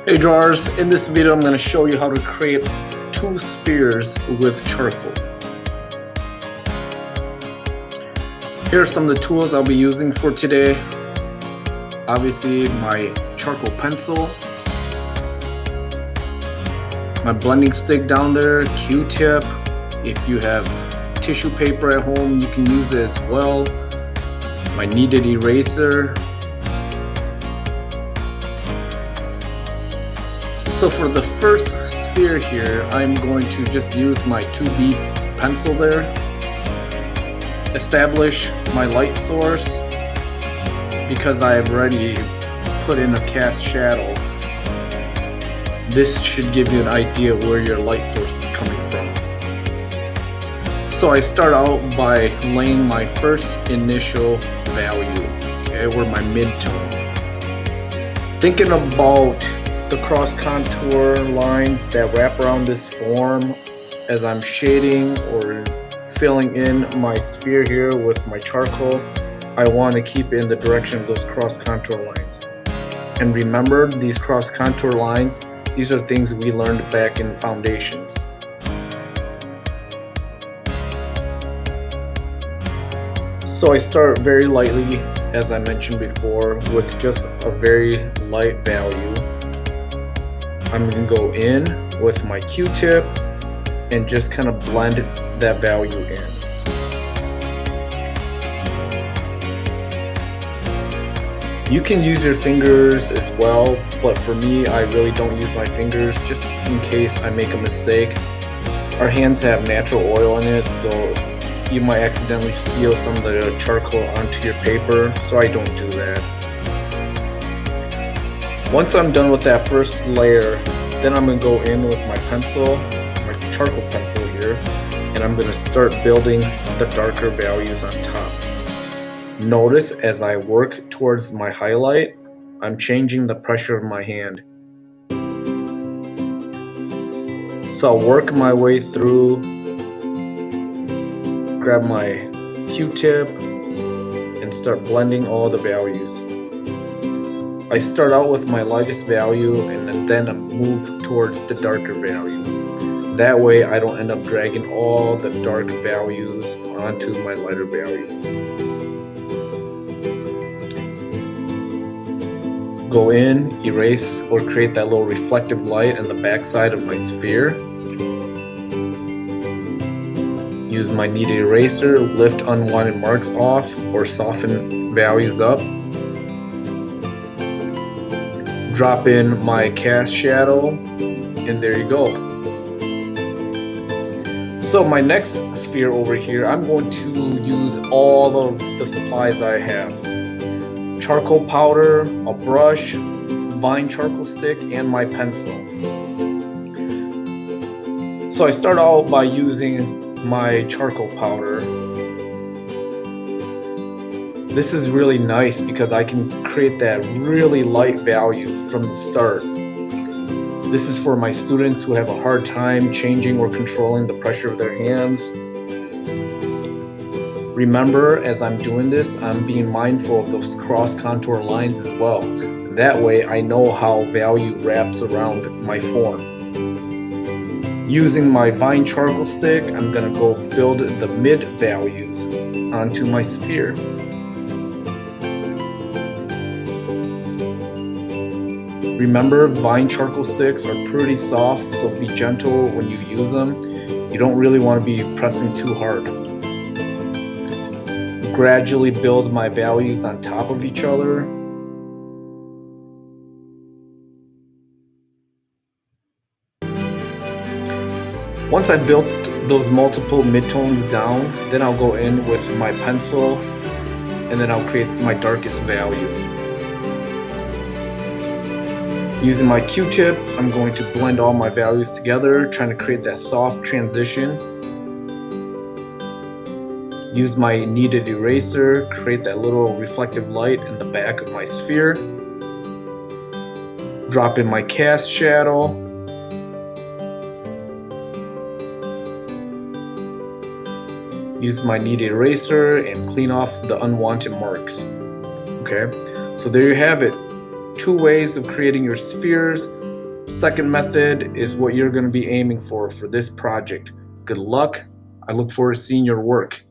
Hey drawers, in this video I'm going to show you how to create two spheres with charcoal. Here are some of the tools I'll be using for today. Obviously my charcoal pencil, my blending stick down there, Q-tip. If you have tissue paper at home you can use it as well. My kneaded eraser. So for the first sphere here, I'm going to just use my 2B pencil there, establish my light source. Because I have already put in a cast shadow, this should give you an idea where your light source is coming from. So I start out by laying my first initial value, okay, or my mid-tone. Thinking about the cross contour lines that wrap around this form as I'm shading or filling in my sphere here with my charcoal, I want to keep in the direction of those cross contour lines. And remember, these cross contour lines, these are things we learned back in foundations. So I start very lightly, as I mentioned before, with just a very light value. I'm going to go in with my Q-tip and just kind of blend that value in. You can use your fingers as well, but for me, I really don't use my fingers just in case I make a mistake. Our hands have natural oil in it, so you might accidentally steal some of the charcoal onto your paper, so I don't do that. Once I'm done with that first layer, then I'm going to go in with my pencil, my charcoal pencil here, and I'm going to start building the darker values on top. Notice as I work towards my highlight, I'm changing the pressure of my hand. So I'll work my way through, grab my Q-tip, and start blending all the values. I start out with my lightest value and then move towards the darker value. That way I don't end up dragging all the dark values onto my lighter value. Go in, erase or create that little reflective light in the backside of my sphere. Use my kneaded eraser, lift unwanted marks off or soften values up. Drop in my cast shadow, and there you go. So my next sphere over here, I'm going to use all of the supplies I have. Charcoal powder, a brush, vine charcoal stick, and my pencil. So I start out by using my charcoal powder. This is really nice because I can create that really light value from the start. This is for my students who have a hard time changing or controlling the pressure of their hands. Remember, as I'm doing this, I'm being mindful of those cross contour lines as well. That way I know how value wraps around my form. Using my vine charcoal stick, I'm gonna go build the mid values onto my sphere. Remember, vine charcoal sticks are pretty soft, so be gentle when you use them. You don't really want to be pressing too hard. Gradually build my values on top of each other. Once I've built those multiple midtones down, then I'll go in with my pencil and then I'll create my darkest value. Using my Q-tip, I'm going to blend all my values together, trying to create that soft transition. Use my kneaded eraser, create that little reflective light in the back of my sphere. Drop in my cast shadow. Use my kneaded eraser and clean off the unwanted marks. Okay, so there you have it. 2 ways of creating your spheres Second method is what you're going to be aiming for this project. Good luck. I look forward to seeing your work.